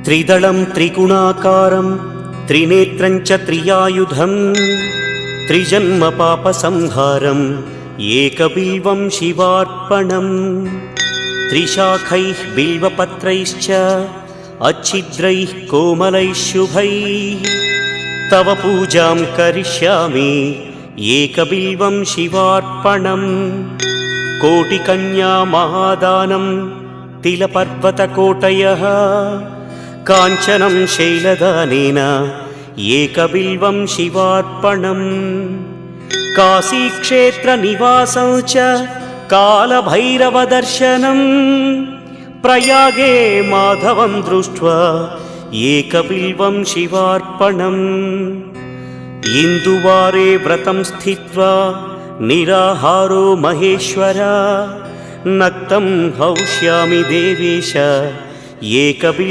त्रिदलं त्रिगुणाकारं त्रिनेत्रं च त्रियायुधं त्रिजन्म पापसंहारं एकबिल्वं शिवार्पणम् त्रिशाखैः बिल्वपत्रैश्च अच्छिद्रैः कोमलैः शुभैः तव पूजां करिष्यामि एकबिल्वं शिवार्पणम् कोटिकन्या महादानं तिलपर्वतकोटयः काञ्चनं शैलदानेन एकबिल्वं शिवार्पणम् काशीक्षेत्रनिवासं च कालभैरवदर्शनं प्रयागे माधवं दृष्ट्वा एकबिल्वं शिवार्पणम् इन्दुवारे व्रतं स्थित्वा निराहारो महेश्वर नक्तं हौष्यामि देवेश एकबिल्वं